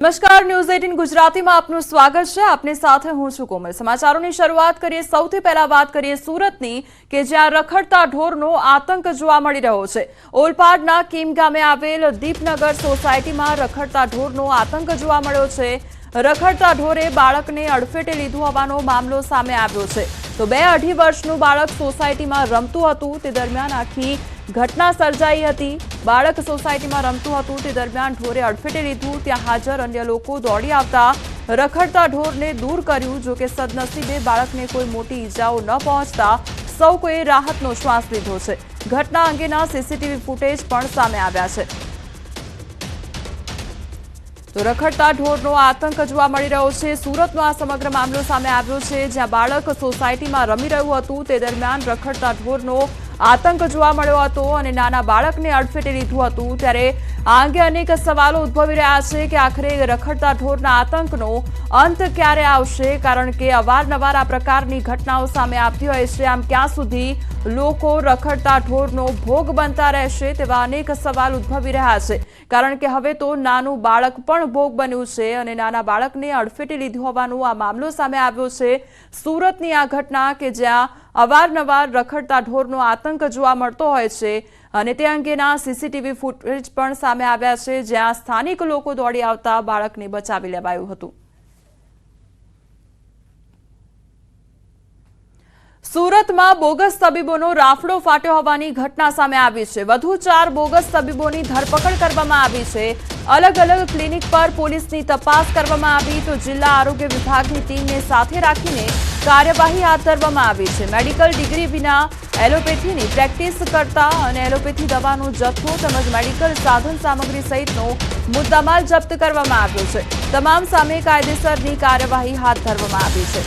નમસ્કાર ન્યૂઝ 18 ગુજરાતીમાં આપનું સ્વાગત છે। આપની સાથે હું છું કોમલ। સમાચારોની શરૂઆત કરીએ। સૌથી પહેલા વાત કરીએ સુરતની કે જ્યાં રખડતા ઢોરનો આતંક જોવા મળી રહ્યો છે। ઓલપાડના કીમ ગામે આવેલ દીપનગર સોસાયટીમાં રખડતા ઢોરનો આતંક જોવા મળ્યો છે। રખડતા ઢોરે બાળકને અડફેટે લીધું હોવાનો મામલો સામે આવ્યો છે। તો 2-2.5 વર્ષનું બાળક સોસાયટીમાં રમતું હતું તે દરમિયાન આખી ઘટના સર્જાઈ હતી। બાળક સોસાયટીમાં રમતું હતું તે દરમિયાન ઢોરે અડફેટે લીધું। ત્યાં હાજર અન્ય લોકો દોડી આવતા રખડતા ઢોરને દૂર કર્યું। જો કે સદનસીબે બાળકને કોઈ મોટી ઈજાઓ ન પહોંચતા સૌ કોઈએ રાહતનો શ્વાસ લીધો છે। ઘટના અંગેના સીસીટીવી ફૂટેજ પણ સામે આવ્યા છે। તો રખડતા ઢોરનો આતંક જોવા મળી રહ્યો છે। સુરતનો આ સમગ્ર મામલો સામે આવ્યો છે જ્યાં બાળક સોસાયટીમાં રમી રહ્યું હતું તે દરમિયાન રખડતા ઢોરનો આતંક જોવા મળ્યો હતો અને નાના બાળકને અડફેટે લીધું હતું। ત્યારે આ અંગે અનેક સવાલો ઉદ્ભવી રહ્યા છે કે આખરે રખડતા ઢોરના આતંકનો અંત ક્યારે આવશે, કારણ કે અવારનવાર આ પ્રકારની ઘટનાઓ સામે આવતી હોય છે। આમ ક્યાં સુધી લોકો રખડતા ઢોરનો ભોગ બનતા રહેશે તેવા અનેક સવાલ ઉદ્ભવી રહ્યા છે, કારણ કે હવે તો નાનું બાળક પણ ભોગ બન્યું છે અને નાના બાળકને અડફેટે લીધું હોવાનો આ મામલો સામે આવ્યો છે। સુરતની આ ઘટના કે જ્યાં અવારનવાર રખડતા ઢોરનો આતંક જોવા મળતો હોય છે અને તે અંગેના સીસીટીવી ફૂટેજ પણ સામે આવ્યા છે જ્યાં સ્થાનિક લોકો દોડી આવતા બાળકને બચાવી લેવાયું હતું। સુરતમાં બોગસ તબીબોનો રાફડો ફાટ્યો હોવાની ઘટના સામે આવી છે। વધુ 4 બોગસ તબીબોની ધરપકડ કરવામાં આવી છે। અલગ અલગ ક્લિનિક પર પોલીસની તપાસ કરવામાં આવી તો જિલ્લા આરોગ્ય વિભાગની ટીમને સાથે રાખીને કાર્યવાહી હાથ ધરવામાં આવી છે। મેડિકલ ડિગ્રી વિના એલોપેથીની પ્રેક્ટિસ કરતા અને એલોપેથી દવાનો જથ્થો તેમજ મેડિકલ સાધન સામગ્રી સહિતનો મુદ્દામાલ જપ્ત કરવામાં આવ્યો છે। તમામ સામે કાયદેસરની કાર્યવાહી હાથ ધરવામાં આવી છે।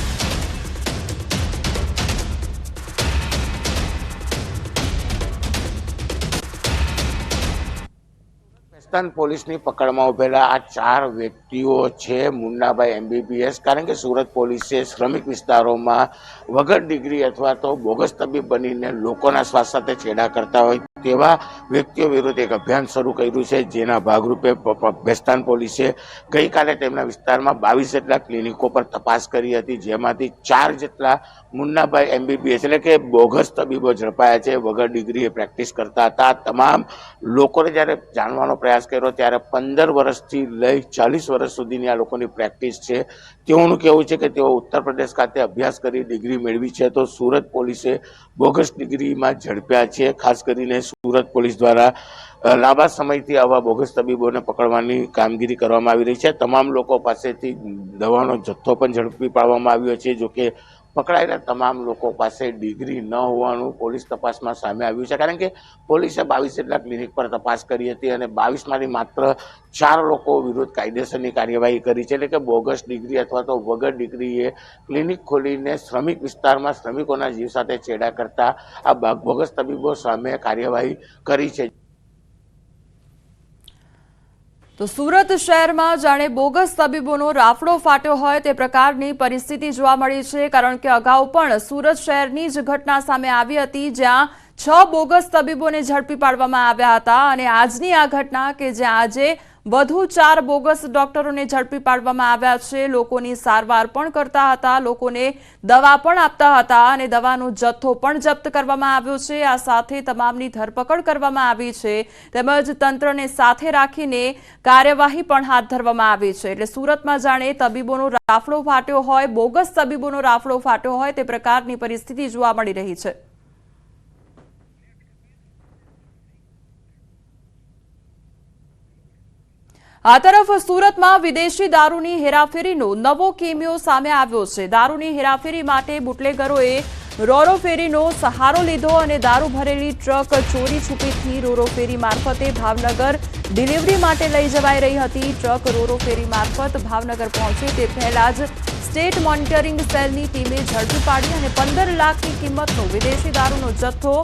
પોલીસની પકડમાં ઉભેલા આ 4 વ્યક્તિઓ છે મુન્નાભાઈ MBBS, કારણ કે સુરત પોલીસે શ્રમિક વિસ્તારોમાં વગર ડિગ્રી અથવા તો બોગસ તબીબ બનીને લોકોના સ્વાસ્થ્ય સાથે છેડા કરતા હોય તેવા વ્યક્તિઓ વિરુદ્ધ એક અભિયાન શરૂ કર્યું છે, જેના ભાગરૂપે બેસ્તાન પોલીસે ગઈકાલે તેમના વિસ્તારમાં 22 જેટલા ક્લિનિકો પર તપાસ કરી હતી, જેમાંથી 4 જેટલા મુન્નાભાઈ MBBS એટલે કે બોગસ તબીબો ઝડપાયા છે। વગર ડિગ્રીએ પ્રેક્ટિસ કરતા હતા। તમામ લોકોને જ્યારે જાણવાનો પ્રયાસ કર્યો ત્યારે 15 વર્ષથી લઈ 40 વર્ષ સુધીની આ લોકોની પ્રેક્ટિસ છે। તેઓનું કહેવું છે કે તેઓ ઉત્તર પ્રદેશ ખાતે અભ્યાસ કરી ડિગ્રી મેળવી છે, તો સુરત પોલીસે બોગસ ડિગ્રીમાં ઝડપ્યા છે। ખાસ કરીને સુરત પોલીસ દ્વારા લાંબા સમયથી આવા બોગસ તબીબોને પકડવાની કામગીરી કરવામાં આવી રહી છે। તમામ લોકો પાસેથી દવાનો જથ્થો પણ ઝડપી પાડવામાં આવ્યો છે। જોકે પકડાયેલા તમામ લોકો પાસે ડિગ્રી ન હોવાનું પોલીસ તપાસમાં સામે આવ્યું છે, કારણ કે પોલીસે 22 જેટલા ક્લિનિક પર તપાસ કરી હતી અને 22માંથી માત્ર 4 લોકો વિરુદ્ધ કાયદેસરની કાર્યવાહી કરી છે, એટલે કે બોગસ ડિગ્રી અથવા તો વગર ડિગ્રીએ ક્લિનિક ખોલીને શ્રમિક વિસ્તારમાં શ્રમિકોના જીવ સાથે છેડા કરતા આ બોગસ તબીબો સામે કાર્યવાહી કરી છે। તો સુરત શહેરમાં જાણે બોગસ તબીબોનો રાફડો ફાટ્યો હોય તે પ્રકારની પરિસ્થિતિ જોવા મળી છે, કારણ કે અગાઉ પણ સુરત શહેરની જ ઘટના સામે આવી હતી જ્યાં 6 બોગસ તબીબોને ઝડપી પાડવામાં આવ્યા હતા અને આજની આ ઘટના કે જ્યાં આજે વધુ 4 બોગસ ડોક્ટરોને ઝડપી પાડવામાં આવ્યા છે। લોકોની સારવાર પણ કરતા હતા, લોકોને દવા પણ આપતા હતા અને દવાનો જથ્થો પણ જપ્ત કરવામાં આવ્યો છે। આ સાથે તમામની ધરપકડ કરવામાં આવી છે તેમજ તંત્રને સાથે રાખીને કાર્યવાહી પણ હાથ ધરવામાં આવી છે। એટલે સુરતમાં જાણે તબીબોનો રાફડો ફાટ્યો હોય, બોગસ તબીબોનો રાફડો ફાટ્યો હોય તે પ્રકારની પરિસ્થિતિ જોવા મળી રહી છે। આ તરફ સુરતમાં વિદેશી દારૂની હેરાફેરીનો નવો કિમિયો સામે આવ્યો છે। દારૂની હેરાફેરી માટે બુટલેગરોએ રોરો ફેરીનો સહારો લીધો અને દારૂ ભરેલી ટ્રક ચોરી છુપીથી રોરો ફેરી મારફતે ભાવનગર ડિલિવરી માટે લઈ જવાઈ રહી હતી। ટ્રક રોરો ફેરી મારફત ભાવનગર પહોંચે તે પહેલા જ સ્ટેટ મોનિટરિંગ સેલની ટીમે ઝડપી પાડી અને 15 લાખની કિંમતનો વિદેશી દારૂનો જથ્થો,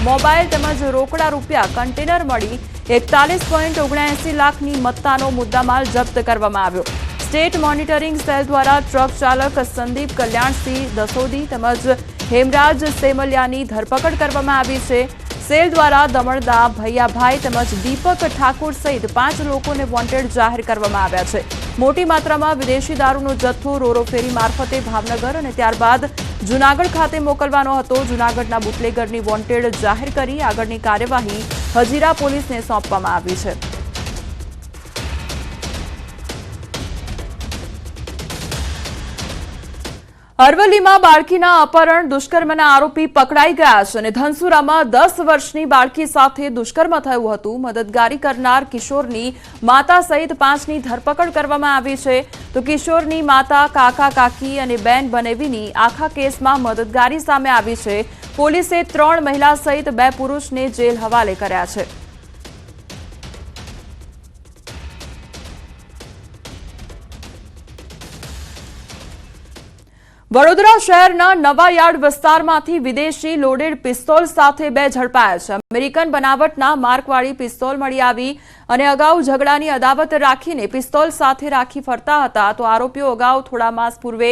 મોબાઈલ તેમજ રોકડા રૂપિયા કન્ટેનર મળી 41.79 લાખની મત્તાનો મુદ્દામાલ જપ્ત કરવામાં આવ્યો। સ્ટેટ મોનિટરિંગ સેલ દ્વારા ટ્રક ચાલક સંદીપ કલ્યાણસિંહ દસોદી તેમજ હેમરાજ સેમલિયાની ધરપકડ કરવામાં આવી છે। સેલ દ્વારા દમણના ભૈયાભાઈ તેમજ દીપક ઠાકોર સહિત 5 લોકોને વોન્ટેડ જાહેર કરવામાં આવ્યા છે. મોટી માત્રામાં વિદેશી દારૂનો જથ્થો રોરો ફેરી મારફતે ભાવનગર અને ત્યારબાદ જૂનાગઢ ખાતે મોકલવાનો હતો. જૂનાગઢના બુટલેગરની વોન્ટેડ જાહેર કરી આગળની કાર્યવાહી હજીરા પોલીસને સોંપવામાં આવી છે. અરવલ્લીમાં બાળકીના અપહરણ દુષ્કર્મના આરોપી પકડાઈ ગયા છે અને ધનસુરામાં 10 વર્ષની બાળકી સાથે દુષ્કર્મ થયું હતું. મદદગારી કરનાર કિશોરની માતા સહિત 5ની ધરપકડ કરવામાં આવી છે. તો કિશોરની માતા, કાકા, કાકી અને બેન બનેવીની આખા કેસમાં મદદગારી સામે આવી છે. પોલીસે 3 મહિલા સહિત 2 પુરુષને જેલ હવાલે કર્યા છે. વડોદરા શહેરના નવાયાર્ડ વિસ્તારમાંથી વિદેશી લોડેડ પિસ્તોલ સાથે 2 ઝડપાયા છે. અમેરિકન બનાવટના માર્કવાળી પિસ્તોલ મળી આવી અને અગાઉ ઝઘડાની અદાવત રાખીને પિસ્તોલ સાથે રાખી ફરતા હતા. તો આરોપીઓ અગાઉ થોડા માસ પૂર્વે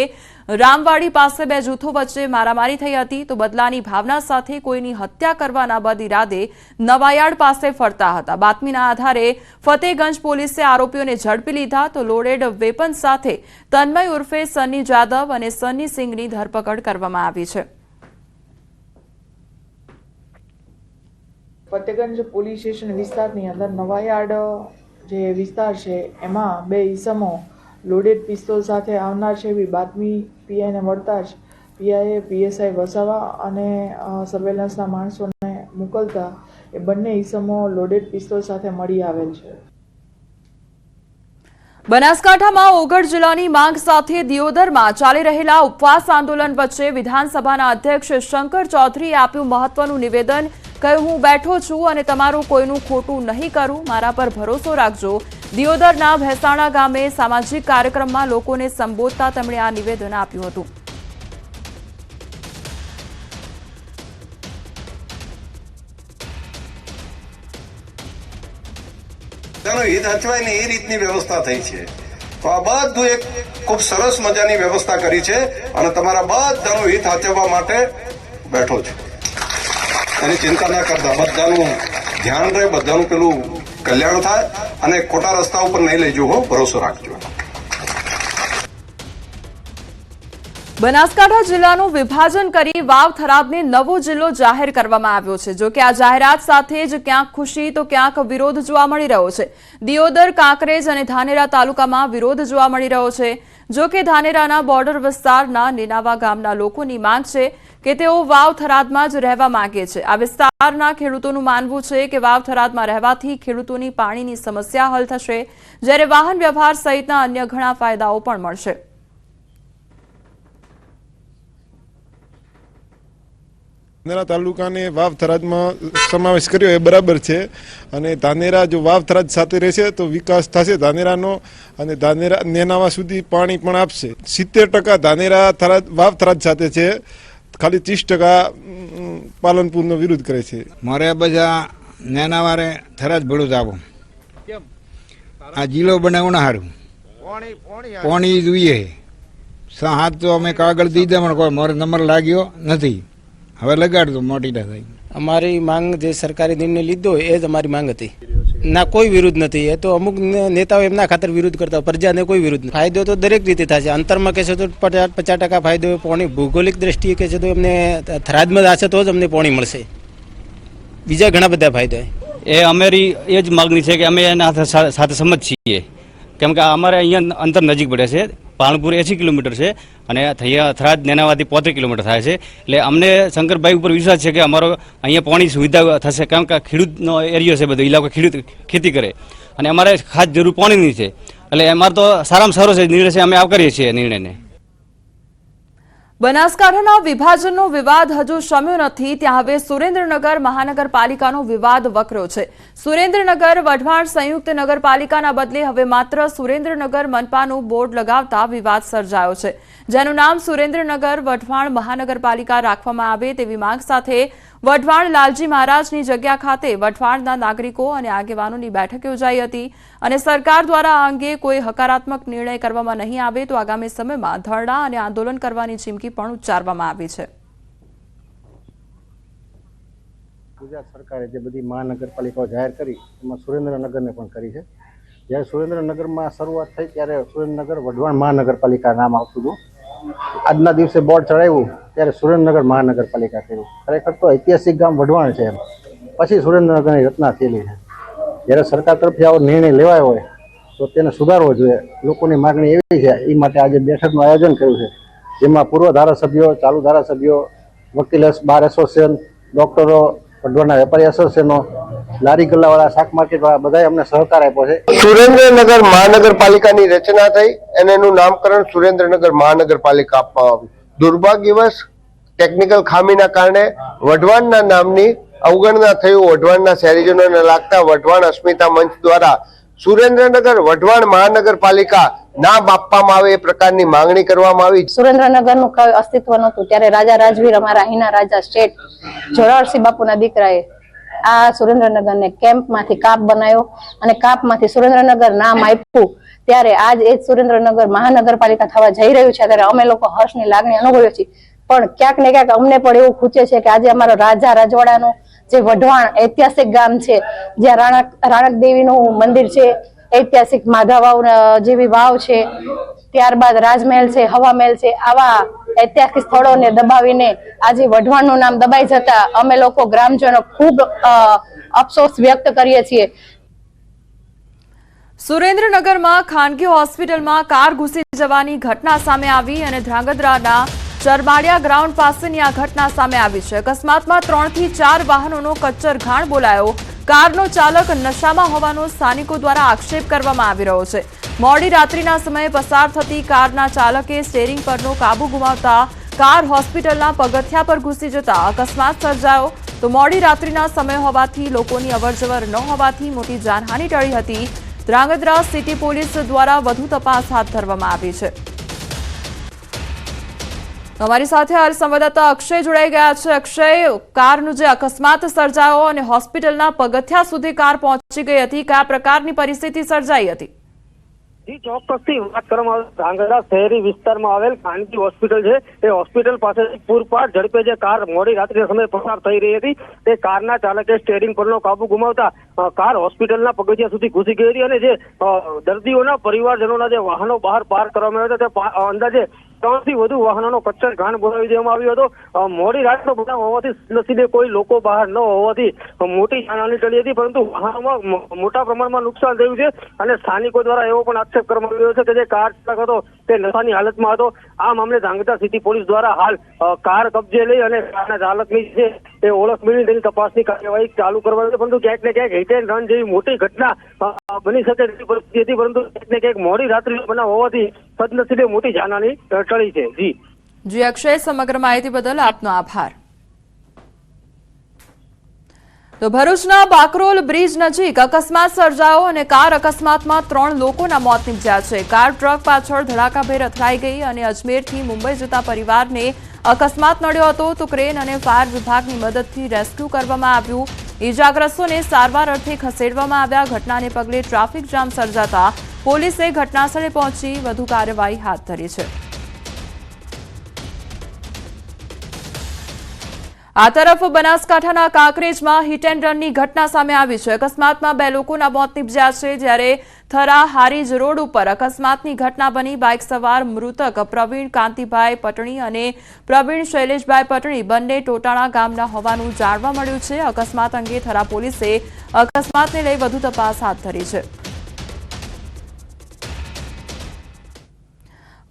રામવાડી પાસે 2 જૂથો વચ્ચે મારામારી થઈ હતી. તો બદલાની ભાવના સાથે કોઈની હત્યા કરવાના બદ ઇરાદે નવાયાર્ડ પાસે ફરતા હતા. બાતમીના આધારે ફતેગંજ પોલીસે આરોપીઓને ઝડપી લીધા. તો લોડેડ વેપન સાથે તન્મય ઉર્ફે સન્ની જાદવ અને સન્ની સિંઘની ધરપકડ કરવામાં આવી છે. ફતેગંજ પોલીસ સ્ટેશન વિસ્તારની અંદર નવાયાર્ડ જે વિસ્તાર છે એમાં 2 ઈસમો લોડેડ પિસ્તોલ સાથે આવનાર છે એવી બાતમી પીઆઈને મળતા જ પીઆઈએ પીએસઆઈ વસાવા અને સર્વેલન્સના માણસોને મોકલતા એ બંને ઈસમો લોડેડ પિસ્તોલ સાથે મળી આવેલ છે. બનાસકાંઠામાં ઓગળ જિલ્લાની માંગ સાથે દિયોદરમાં ચાલી રહેલા ઉપવાસ આંદોલન વચ્ચે વિધાનસભાના અધ્યક્ષ શંકર ચૌધરીએ આપ્યું મહત્વનું નિવેદન. કહ્યું, હું બેઠો છું અને તમારું કોઈનું ખોટું નહીં કરું, મારા પર ભરોસો રાખજો. દિયોદરના ભેસાણા ગામે સામાજિક કાર્યક્રમમાં લોકોને સંબોધતા તેમણે આ નિવેદન આપ્યું હતું. તેનો હિત હચવાય ને એ રીતની વ્યવસ્થા થઈ છે. તો આ બધું એક ખૂબ સરસ મજાની વ્યવસ્થા કરી છે અને તમારા બધાનું હિત હચવવા માટે બેઠો છું. એની ચિંતા ના કરતા, બધાનું ધ્યાન રહે, બધાનું પેલું કલ્યાણ થાય અને ખોટા રસ્તા ઉપર નહીં લઈ જવું, ભરોસો રાખજો. બનાસકાંઠા જિલ્લાનું વિભાજન કરી વાવ થરાદને નવો જિલ્લો જાહેર કરવામાં આવ્યો છે. જો કે આ જાહેરાત સાથે જ ક્યાંક ખુશી તો ક્યાંક વિરોધ જોવા મળી રહ્યો છે. દિયોદર, કાંકરેજ અને ધાનેરા તાલુકામાં વિરોધ જોવા મળી રહ્યો છે. જો કે ધાનેરાના બોર્ડર વિસ્તારના નેનાવા ગામના લોકોની માંગ છે કે તેઓ વાવ થરાદમાં જ રહેવા માંગે છે. આ વિસ્તારના ખેડૂતોનું માનવું છે કે વાવ થરાદમાં રહેવાથી ખેડૂતોની પાણીની સમસ્યા હલ થશે, જ્યારે વાહન વ્યવહાર સહિતના અન્ય ઘણા ફાયદાઓ પણ મળશે. ધાનેરા તાલુકાને વાવ થરાદમાં સમાવેશ કર્યો એ બરાબર છે અને ધાનેરા જો વાવ થરાદ સાથે રહેશે તો વિકાસ થશે ધાનેરાનો અને ધાનેરા નેનાવા સુધી પાણી પણ આપશે. 70% ધાનેરા થરાદ વાવ થરાદ સાથે છે, ખાલી 30% પાલનપુરનો વિરોધ કરે છે. મારે બધા નેનાવારે થરાદ ભળું આવું આ જિલ્લો બનાવવું ના સારું, પાણી જોઈએ. 7 તો અમે કાગળ દીધા પણ કોઈ મારો નંબર લાગ્યો નથી. હવે લગાડતો મોટી ના થાય. અમારી માંગ જે સરકારે નિર્ણય લીધો એ જ અમારી માંગ હતી. ના, કોઈ વિરોધ નથી. એ તો અમુક નેતાઓ એમના ખાતર વિરોધ કરતા, પ્રજાને કોઈ વિરોધ નથી. ફાયદો તો દરેક રીતે થશે. અંતરમાં કહેશે તો 50% ફાયદો, પાણી ભૌગોલિક દ્રષ્ટિએ કહેશે તો એમને થરાદમાં હશે તો જ અમને પાણી મળશે. બીજા ઘણા બધા ફાયદા. એ અમારી એ જ માગણી છે કે અમે એના સાથે સંમત છીએ, કેમ કે અમારે અહીંયા અંતર નજીક પડે છે. પાલનપુર 80 કિલોમીટર છે અને થરાદ નેનાવાથી 35 કિલોમીટર થાય છે. એટલે અમને શંકરભાઈ ઉપર વિશ્વાસ છે કે અમારો અહીંયા પાણી સુવિધા થશે, કારણ કે ખેડૂતનો એરિયો છે, બધો ઇલાકો ખેડૂત ખેતી કરે અને અમારે ખાસ જરૂર પાણીની છે. એટલે અમારે તો સારામાં સારો છે નિર્ણય છે, અમે આવકારીએ છીએ નિર્ણયને. બનાસકાંઠાના વિભાજનનો વિવાદ હજુ શમ્યો નથી, ત્યાં હવે સુરેન્દ્રનગર મહાનગરપાલિકાનો વિવાદ વકર્યો છે. સુરેન્દ્રનગર વઢવાણ સંયુક્ત નગરપાલિકાના બદલે હવે માત્ર સુરેન્દ્રનગર મનપાનું બોર્ડ લગાવતા વિવાદ સર્જાયો છે, જેનું નામ સુરેન્દ્રનગર વઢવાણ મહાનગરપાલિકા રાખવામાં આવે તેવી માંગ સાથે વઢવાણ લાલજી મહારાજની જગ્યા ખાતે વઢવાણના નાગરિકો અને આગેવાનોની બેઠક યોજાઈ હતી અને સરકાર દ્વારા આ અંગે કોઈ હકારાત્મક નિર્ણય કરવામાં નહીં આવે તો આગામી સમયમાં ધરણા અને આંદોલન કરવાની ચીમકી પણ ઉચ્ચારવામાં આવી છે. ગુજરાત સરકારે જે બધી મહાનગરપાલિકાઓ જાહેર કરી એમાં સુરેન્દ્રનગરને પણ કરી છે. જ્યારે સુરેન્દ્રનગરમાં શરૂઆત થઈ ત્યારે સુરેન્દ્રનગર વઢવાણ મહાનગરપાલિકા નામ આવતું હતું. આજના દિવસે બોર્ડ ચડાવ્યું ત્યારે સુરેન્દ્રનગર મહાનગરપાલિકા કર્યું. ખરેખર તો ઐતિહાસિક ગામ વઢવાણ છે એમ, પછી સુરેન્દ્રનગરની રચના થયેલી છે. જ્યારે સરકાર તરફથી આવો નિર્ણય લેવાયો હોય તો તેને સુધારવો જોઈએ. લોકોની માગણી એવી છે, એ માટે આજે બેઠકનું આયોજન કર્યું છે, જેમાં પૂર્વ ધારાસભ્યો, ચાલુ ધારાસભ્યો, વકીલ બાર એસોસિએશન, ડોક્ટરો, વઢવાણના વેપારી એસોસિએશનો, લારી ગલ્લાવાળા, શાક માર્કેટવાળા બધાએ અમને સહકાર આપ્યો છે. સુરેન્દ્રનગર મહાનગરપાલિકાની રચના થઈ અને એનું નામકરણ સુરેન્દ્રનગર મહાનગરપાલિકા આપવામાં આવ્યું. દુર્ભાગ્યવશ ટેકનિકલ ખામીના કારણે વઢવાણના નામની અવગણના થયું. વઢવાણના શહેરીજનોને લાગતા વઢવાણ અસ્મિતા મંચ દ્વારા સુરેન્દ્રનગર વઢવાણ મહાનગરપાલિકા નામ આપવામાં આવે એ પ્રકારની માંગણી કરવામાં આવી. સુરેન્દ્રનગરનું કોઈ અસ્તિત્વ નહોતું ત્યારે રાજા રાજવીર, અમારા અહીંના રાજા શેઠ જોરાવરસિંહ બાપુના દીકરાએ આ સુરેન્દ્રનગરને કેમ્પમાંથી કાપ બનાવ્યો અને કાપમાંથી સુરેન્દ્રનગર નામ આપ્યું. ત્યારે આજ એ સુરેન્દ્રનગર મહાનગરપાલિકા થવા જઈ રહ્યું છે. ત્યારે અમે લોકો હર્ષની લાગણી અનુભવીએ છીએ, પણ ક્યાંક ને ક્યાંક અમને પણ એવું ખૂચે છે કે આજે અમારો રાજા રજવાડાનું જે વઢવાણ ઐતિહાસિક ગામ છે, જ્યાં રાણક દેવીનું મંદિર છે, ઐતિહાસિક માધાવાવ જેવી વાવ છે, ત્યારબાદ રાજમહેલ છે, હવા મહેલ છે, આવા ઐતિહાસિક સ્થળોને દબાવીને આજે વઢવાણનું નામ દબાઈ જતા અમે લોકો ગ્રામજનો ખૂબ અફસોસ વ્યક્ત કરીએ છીએ. સુરેન્દ્રનગરમાં ખાનગી હોસ્પિટલમાં કાર ઘૂસી જવાની ઘટના સામે આવી અને ધ્રાંગધ્રાના ચરમાળિયા ગ્રાઉન્ડ પાસેની આ ઘટના સામે આવી છે. અકસ્માતમાં 3 થી 4 વાહનોનો કચ્ચર ઘાણ બોલાયો. કારનો ચાલક નશામાં હોવાનો સ્થાનિકો દ્વારા આક્ષેપ કરવામાં આવી રહ્યો છે. મોડી રાત્રિના સમયે પસાર થતી કારના ચાલકે સ્ટીયરિંગ પરનો કાબુ ગુમાવતા કાર હોસ્પિટલના પગથિયા પર ઘૂસી જતા અકસ્માત સર્જાયો. તો મોડી રાત્રિના સમય હોવાથી લોકોની અવરજવર ન હોવાથી મોટી જાનહાનિ ટળી હતી. ધ્રાંગધ્રા સિટી પોલીસ દ્વારા વધુ તપાસ હાથ ધરવામાં આવી છે. અમારી સાથે હાલ સંવાદદાતા અક્ષય જોડાઈ ગયા છે. અક્ષય, કારનો જે અકસ્માત સર્જાયો અને હોસ્પિટલના પગથિયા સુધી કાર પહોંચી ગઈ હતી, કયા પ્રકારની પરિસ્થિતિ સર્જાઈ હતી? જી, ચોક્કસથી વાત કરવામાં આવે ધ્રાંગધ્રા શહેરી વિસ્તારમાં આવેલ ખાનગી હોસ્પિટલ છે. એ હોસ્પિટલ પાસે પૂરપાટ ઝડપે જે કાર મોડી રાત્રિના સમયે પસાર થઈ રહી હતી, તે કારના ચાલકે સ્ટીયરિંગ પરનો કાબુ ગુમાવતા કાર હોસ્પિટલના પગથિયા સુધી ઘૂસી ગઈ હતી અને જે દર્દીઓના પરિવારજનોના જે વાહનો બહાર પાર્ક કરવામાં આવ્યા હતા તે અંદાજે 3 થી વધુ વાહનોનો કચ્ચર ઘાણ બોલાવી દેવામાં આવ્યો હતો. મોડી રાતનો બનાવ હોવાથી નસીબે કોઈ લોકો બહાર ન હોવાથી મોટી જાનહાનિ ટળી હતી, પરંતુ વાહનોમાં મોટા પ્રમાણમાં નુકસાન થયું છે અને સ્થાનિકો દ્વારા એવો પણ આક્ષેપ કરવામાં આવ્યો છે કે જે કાર ચાલક હતો તે નશાની હાલતમાં હતો. આ મામલે ધ્રાંગધ્રા સિટી પોલીસ દ્વારા હાલ કાર કબજે લઈ અને કારના ચાલકની છે એ ઓળખ મેળવી તેની તપાસની કાર્યવાહી ચાલુ કરવાની છે. પરંતુ ક્યાંક ને ક્યાંક હિટ એન્ડ રન જેવી મોટી ઘટના બની શકે તેવી પરિસ્થિતિ હતી, પરંતુ ક્યાંક ને ક્યાંક મોડી રાત્રિનો બનાવ હોવાથી સદનસીબે મોટી જાનહાનિ ટળી છે. જી અક્ષય, સમગ્ર માહિતી બદલ આપનો આભાર. તો ભરૂચના બાકરોલ બ્રિજ નજીક અકસ્માત સર્જાયો અને કાર અકસ્માતમાં 3 લોકોના મોત નીપજ્યા છે. કાર ટ્રક પાછળ ધડાકાભેર અથડાઈ ગઈ અને અજમેરથી મુંબઈ જતા પરિવારને અકસ્માત નડ્યો હતો. તો ક્રેન અને ફાયર વિભાગની મદદથી રેસ્ક્યુ કરવામાં આવ્યું. ઇજાગ્રસ્તોને સારવાર અર્થે ખસેડવામાં આવ્યા. ઘટનાને પગલે ટ્રાફિક જામ સર્જાતા પોલીસે ઘટનાસ્થળે પહોંચી વધુ કાર્યવાહી હાથ ધરી છે. આ તરફ બનાસકાંઠાના કાંકરેજમાં હિટ એન્ડ રનની ઘટના સામે આવી છે. અકસ્માતમાં 2 લોકોના મોત નીપજ્યા છે, જ્યારે થરા હારીજ રોડ ઉપર અકસ્માતની ઘટના બની. બાઇક સવાર મૃતક પ્રવીણ કાંતિભાઈ પટણી અને પ્રવીણ શૈલેષભાઈ પટણી બંને ટોટાણા ગામના હોવાનું જાણવા મળ્યું છે. અકસ્માત અંગે થરા પોલીસે અકસ્માતને લઈ વધુ તપાસ હાથ ધરી છે.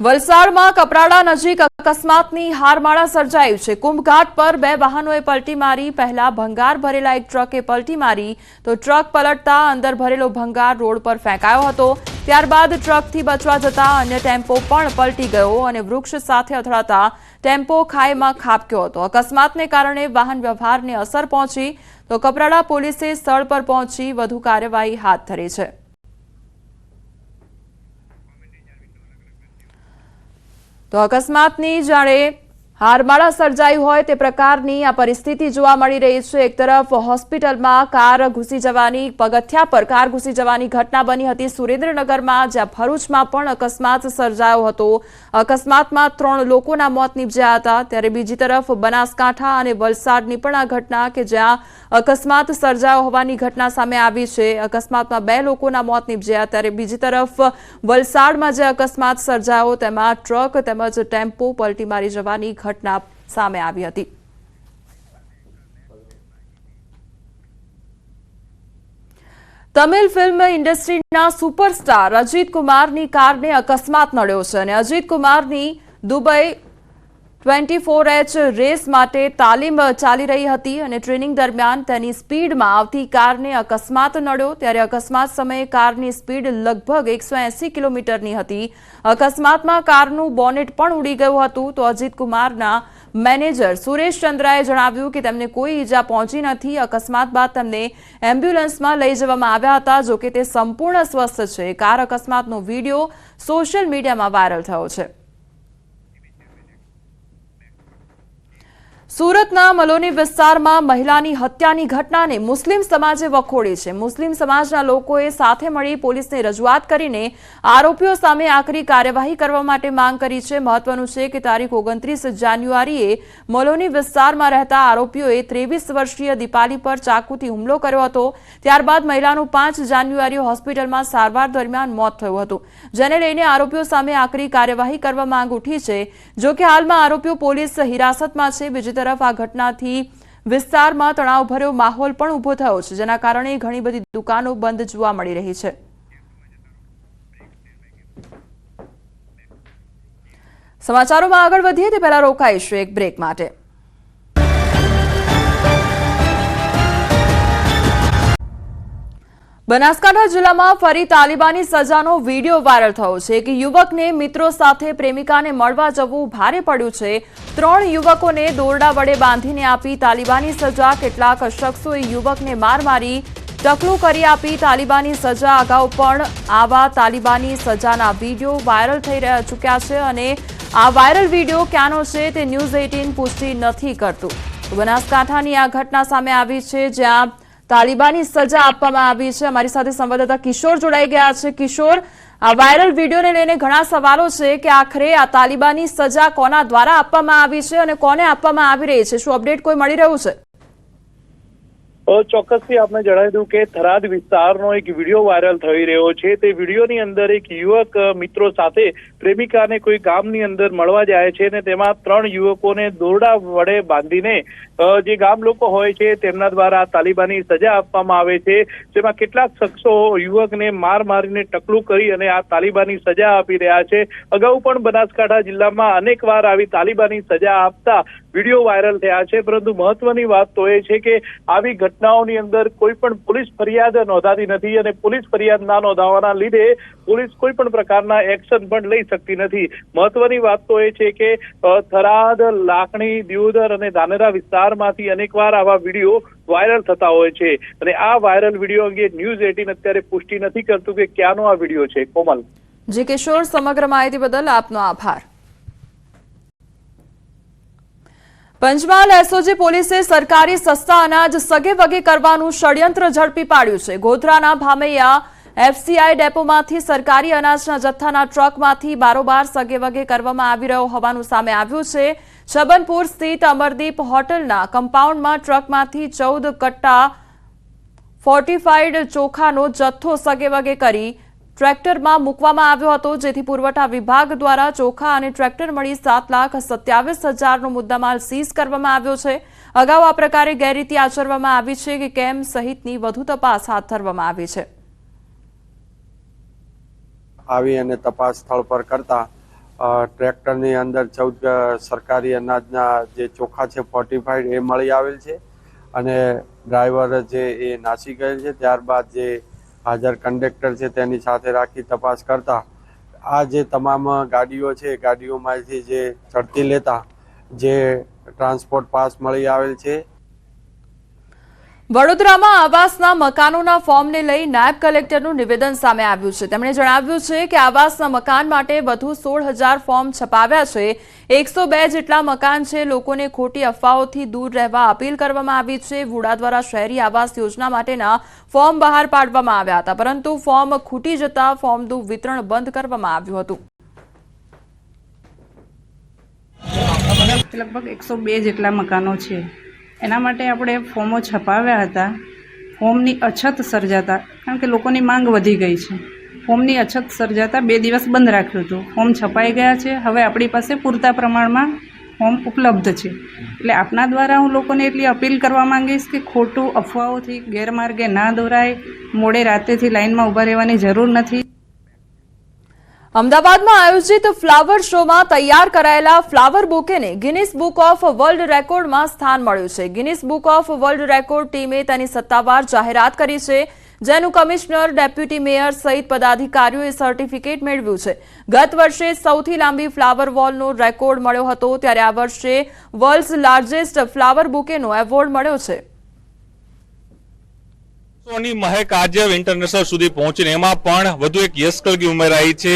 વલસાડમાં કપરાડા નજીક અકસ્માતની હારમાળા સર્જાઈ છે. કુંભઘાટ પર 2 વાહનોએ પલટી મારી. પહેલા ભંગાર ભરેલા એક ટ્રકે પલટી મારી તો ટ્રક પલટતા અંદર ભરેલો ભંગાર રોડ પર ફેંકાયો હતો. ત્યારબાદ ટ્રકથી બચવા જતા અન્ય ટેમ્પો પણ પલટી ગયો અને વૃક્ષ સાથે અથડાતા ટેમ્પો ખાઈમાં ખાબક્યો હતો. અકસ્માતને કારણે વાહન વ્યવહારને અસર પહોંચી તો કપરાડા પોલીસે સ્થળ પર પહોંચી વધુ કાર્યવાહી હાથ ધરી છે. તો અકસ્માતની જાણે હારમાળા સર્જાયું હોય તે પ્રકારની આ પરિસ્થિતિ જોવા મળી રહી છે. એક તરફ હોસ્પિટલમાં કાર ઘૂસી જવાની પગથિયા પર કાર ઘૂસી જવાની ઘટના બની હતી સુરેન્દ્રનગરમાં, જ્યાં ભરૂચમાં પણ અકસ્માત સર્જાયો હતો. અકસ્માતમાં 3 લોકોના મોત નીપજ્યા હતા. ત્યારે બીજી તરફ બનાસકાંઠા અને વલસાડની પણ આ ઘટના કે જ્યાં અકસ્માત સર્જાયો હોવાની ઘટના સામે આવી છે. અકસ્માતમાં 2 લોકોના મોત નીપજ્યા. ત્યારે બીજી તરફ વલસાડમાં જે અકસ્માત સર્જાયો તેમાં ટ્રક તેમજ ટેમ્પો પલટી મારી જવાની ઘટના સામે આવી હતી. તમિલ ફિલ્મ ઇન્ડસ્ટ્રીના સુપરસ્ટાર અજીત કુમારની કારને અકસ્માત નડ્યો છે અને અજીત કુમારની દુબઈ 24H રેસ માટે તાલીમ ચાલી રહી હતી અને ટ્રેનિંગ દરમિયાન તેની સ્પીડમાં આવતી કારને અકસ્માત નડ્યો. ત્યારે અકસ્માત સમયે કારની સ્પીડ લગભગ 180 કિલોમીટરની હતી. અકસ્માતમાં કારનું બોનેટ પણ ઉડી ગયું હતું. તો અજીત કુમારના મેનેજર સુરેશ ચંદ્રાએ જણાવ્યું કે તેમને કોઈ ઈજા પહોંચી નથી. અકસ્માત બાદ તેમને એમ્બ્યુલન્સમાં લઈ જવામાં આવ્યા હતા. જોકે તે સંપૂર્ણ સ્વસ્થ છે. કાર અકસ્માતનો વિડીયો સોશિયલ મીડિયામાં વાયરલ થયો છે. સુરતના મલોની વિસ્તારમાં મહિલાની હત્યાની ઘટનાને મુસ્લિમ સમાજે વખોડી છે. મુસ્લિમ સમાજના લોકોએ સાથે મળી પોલીસને રજૂઆત કરીને આરોપીઓ સામે આકરી કાર્યવાહી કરવા માટે માંગ કરી છે. મહત્વનું છે કે તારીખ 29 જાન્યુઆરીએ મલોની વિસ્તારમાં રહેતા આરોપીઓએ 23 વર્ષીય દીપાલી પર ચાકુથી હુમલો કર્યો હતો. ત્યારબાદ મહિલાનું 5 જાન્યુઆરીએ હોસ્પિટલમાં સારવાર દરમિયાન મોત થયું હતું, જેને લઈને આરોપીઓ સામે આકરી કાર્યવાહી કરવા માંગ ઉઠી છે. જોકે હાલમાં આરોપીઓ પોલીસ હિરાસતમાં છે. બીજી તરફ આ ઘટનાથી વિસ્તારમાં તણાવભર્યો માહોલ પણ ઉભો થયો છે, જેના કારણે ઘણી બધી દુકાનો બંધ જોવા મળી રહી છે. સમાચારોમાં આગળ વધીએ તે પહેલા રોકાઈશું એક બ્રેક માટે. બનાસકાંઠા જિલ્લામાં ફરી તાલિબાની સજાનો વિડીયો વાયરલ થયો છે. એક યુવકને મિત્રો સાથે પ્રેમિકાને મળવા જવું ભારે પડ્યું છે. 3 યુવકોને દોરડા વડે બાંધીને આપી તાલિબાની સજા. કેટલાક શખ્સોએ યુવકને માર મારી ટકલું કરી આપી તાલિબાની સજા. અગાઉ પણ આવા તાલિબાની સજાના વિડીયો વાયરલ થઈ ચૂક્યા છે અને આ વાયરલ વિડીયો ક્યાંનો છે તે ન્યૂઝ 18 પુષ્ટિ નથી કરતું. બનાસકાંઠાની આ ઘટના સામે આવી છે, જ્યાં તાલિબાની સજા આપવામાં આવી છે. અમારી સાથે સંવાદદાતા કિશોર જોડાઈ ગયા છે. કિશોર, આ વાયરલ વિડીયોને લઈને ઘણા સવાલો છે કે આખરે આ તાલિબાની સજા કોના દ્વારા આપવામાં આવી છે અને કોને આપવામાં આવી રહી છે? શું અપડેટ કોઈ મળી રહ્યું છે? ચોક્કસથી આપને જણાવી દઉં કે થરાદ વિસ્તારનો એક વિડીયો વાયરલ થઈ રહ્યો છે. તે વિડીયોની અંદર એક યુવક મિત્રો સાથે પ્રેમિકાને કોઈ ગામની અંદર મળવા જાય છે અને તેમાં 3 યુવકોને દોરડા વડે બાંધીને જે ગામ લોકો હોય છે તેમના દ્વારા તાલિબાની સજા આપવામાં આવે છે. જેમાં કેટલાક શખ્સો યુવકને માર મારીને ટકલું કરી અને આ તાલિબાની સજા આપી રહ્યા છે. અગાઉ પણ બનાસકાંઠા જિલ્લામાં અનેક વાર આવી તાલિબાની સજા આપતા વિડીયો વાયરલ થયા છે. પરંતુ મહત્વની વાત તો એ છે કે આવી ઘટનાઓની અંદર કોઈ પણ પોલીસ ફરિયાદ નોંધાતી નથી અને પોલીસ ફરિયાદ ના નોંધાવાના લીધે પોલીસ કોઈ પણ પ્રકારના એક્શન પણ લઈ શકતી નથી. મહત્વની વાત તો એ છે કે થરાદ, લાખણી, દિયોદર અને ધાનેરા વિસ્તારમાંથી અનેકવાર આવા વિડીયો વાયરલ થતા હોય છે અને આ વાયરલ વિડીયો અંગે ન્યૂઝ 18 અત્યારે પુષ્ટિ નથી કરતું કે ક્યાંનો આ વિડીયો છે. કોમલ. જી કિશોર, સમગ્ર માહિતી બદલ આપનો આભાર. પંચમહાલ એસઓજી પોલીસે સરકારી સસ્તા અનાજ સગે વગે કરવાનું ષડયંત્ર ઝડપી પાડ્યું છે. ગોધરાના ભામૈયા એફસીઆઈ ડેપોમાંથી સરકારી અનાજના જથ્થાના ટ્રકમાંથી બારોબાર સગે વગે કરવામાં આવી રહ્યો હોવાનું સામે આવ્યું છે. છબનપુર સ્થિત અમરદીપ હોટલના કમ્પાઉન્ડમાં ટ્રકમાંથી 14 કટ્ટા ફોર્ટિફાઈડ ચોખાનો જથ્થો સગે વગે કરી ટ્રેક્ટરમાં મૂકવામાં આવ્યો હતો, જેથી પુરવઠા વિભાગ દ્વારા ચોખા અને ટ્રેક્ટર મળી 7,27,000નો મુદ્દામાલ સીઝ કરવામાં આવ્યો છે. અગાઉ આ પ્રકારે ગેરરીતિ આચરવામાં આવી છે કે કેમ સહિતની વધુ તપાસ હાથ ધરવામાં આવી છે. આવી અને તપાસ સ્થળ પર કરતા ટ્રેક્ટરની અંદર 14 સરકારી અનાજના જે ચોખા છે ફોર્ટિફાઈડ એ મળી આવેલ છે અને ડ્રાઈવર છે એ નાસી ગયેલ છે. ત્યારબાદ જે હાજર કંડક્ટર છે તેની સાથે રાખી તપાસ કરતા આ જે તમામ ગાડીઓ છે ગાડીઓમાંથી જે ચડતી લેતા જે ટ્રાન્સપોર્ટ પાસ મળી આવેલ છે. વડોદરામાં આવાસના મકાનોના ફોર્મને લઈ નાયબ કલેક્ટરનું નિવેદન સામે આવ્યું છે. તેમણે જણાવ્યું છે કે આવાસના મકાન માટે વધુ 16,000 ફોર્મ છપાવ્યા છે. 102 જેટલા મકાન છે. લોકોને ખોટી અફવાઓથી દૂર રહેવા અપીલ કરવામાં આવી છે. વુડા દ્વારા શહેરી આવાસ યોજના માટેના ફોર્મ બહાર પાડવામાં આવ્યા હતા, પરંતુ ફોર્મ ખૂટી જતા ફોર્મનું વિતરણ બંધ કરવામાં આવ્યું હતું. લગભગ 102 જેટલા મકાનો છે. એના માટે આપણે ફોર્મો છપાવ્યા હતા. ફોર્મની અછત સર્જાતા, કારણ કે લોકોની માંગ વધી ગઈ છે, ફોર્મની અછત સર્જાતા 2 દિવસ બંધ રાખ્યું હતું. ફોર્મ છપાઈ ગયા છે. હવે આપણી પાસે પૂરતા પ્રમાણમાં ફોર્મ ઉપલબ્ધ છે. એટલે આપના દ્વારા હું લોકોને એટલી અપીલ કરવા માંગીશ કે ખોટું અફવાઓથી ગેરમાર્ગે ના દોરાય. મોડે રાતેથી લાઇનમાં ઊભા રહેવાની જરૂર નથી. અમદાવાદમાં આયોજિત ફ્લાવર શોમાં તૈયાર કરાયેલા ફ્લાવર બુકેને ગિનિસ બુક ઓફ વર્લ્ડ રેકોર્ડમાં સ્થાન મળ્યું છે. Guinness book of world record ટીમે તેની સત્તાવાર જાહેરાત કરી છે, જેનું કમિશનર, ડેપ્યુટી મેયર સહિત પદાધિકારીઓએ સર્ટિફિકેટ મેળવ્યું છે. ગત વર્ષે સૌથી લાંબી ફ્લાવર વોલનો રેકોર્ડ મળ્યો હતો, ત્યારે આ વર્ષે વર્લ્ડ્સ લાર્જેસ્ટ ફ્લાવર બુકેનો એવોર્ડ મળ્યો છે. ની મહેક આજે ઇન્ટરનેશનલ સુધી પહોંચીને એમાં પણ વધુ એક યશ કલગી ઉમેરાઈ છે.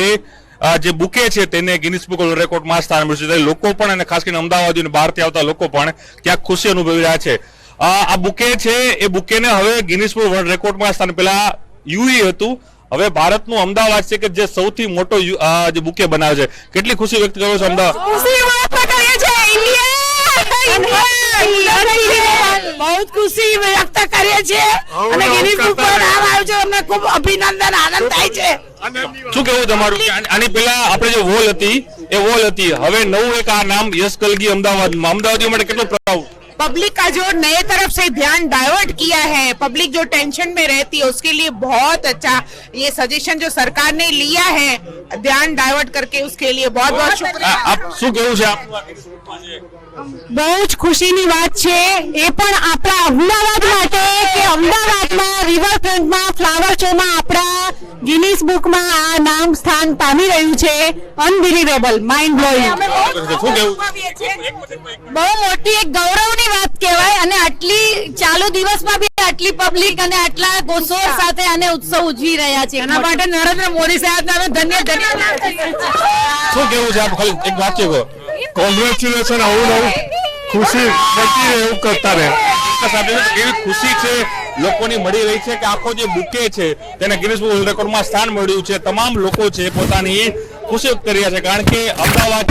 જે બુકે છે તેને ગિનિસ બુક વર્લ્ડ રેકોર્ડમાં સ્થાન મળ્યું છે. લોકો પણ અને ખાસ કરીને અમદાવાદીઓ બહારથી આવતા લોકો પણ ક્યાંક ખુશી અનુભવી રહ્યા છે. આ બુકે છે એ બુકેને હવે ગિનિસ બુક વર્લ્ડ રેકોર્ડમાં સ્થાન, પેલા યુઈ હતું, હવે ભારતનું અમદાવાદ છે કે જે સૌથી મોટો જે બુકે બનાવે છે. કેટલી ખુશી વ્યક્ત કરો છો અમદાવાદ? बहुत खुशी व्यक्त કરીએ છીએ અને ગિનિસ બુક પર નામ આવ્યું છે. અમને ખૂબ અભિનંદન, આનંદ થાય છે. શું કહેવું તમારું? આની પહેલા આપણે જે વોલ હતી એ વોલ હતી, હવે નવું એક આ નામ યશ કલગી અમદાવાદમાં, અમદાવાદીઓ માટે કેટલો પ્રાઉડ? पब्लिक का जो नए तरफ से ध्यान डाइवर्ट किया है, पब्लिक जो टेंशन में रहती है उसके लिए बहुत अच्छा ये सजेशन जो सरकार ने लिया है, ध्यान डाइवर्ट करके, उसके लिए बहुत बहुत शुक्रिया. આપ શું કહેવું છે? બહુ જ ખુશીની વાત છે એ પણ આપણા અમદાવાદ માટે કે અમદાવાદમાં રિવરફ્રન્ટમાં ફ્લાવર શોમાં આપણા ગિનિસ બુકમાં આ નામ સ્થાન પામી રહ્યું છે. Unbelievable, mind blowing. બહુ મોટી એક ગૌરવની વાત કહેવાય. અને આટલી ચાલુ દિવસમાં બી આટલી પબ્લિક અને આટલા ગોસોર સાથે આને ઉત્સવ ઉજવી રહ્યા છે. એના માટે નરેન્દ્ર મોદી સાહેબને અમે ધન્યવાદ. શું કેવું છે? આપ ખાલી એક વાક્ય કહો. કોંગ્રેચ્યુલેશન. આવું નવું ખુશી મળતી રહે એવું કરતા રહે. એવી ખુશી છે લોકોની મળી રહી છે કે આખો જે બુકે છે તેને ગિનિસ બુક વર્લ્ડ રેકોર્ડમાં સ્થાન મળ્યું છે. તમામ લોકો છે પોતાની ખુશી વ્યક્ત કરી રહ્યા છે, કારણ કે અમદાવાદ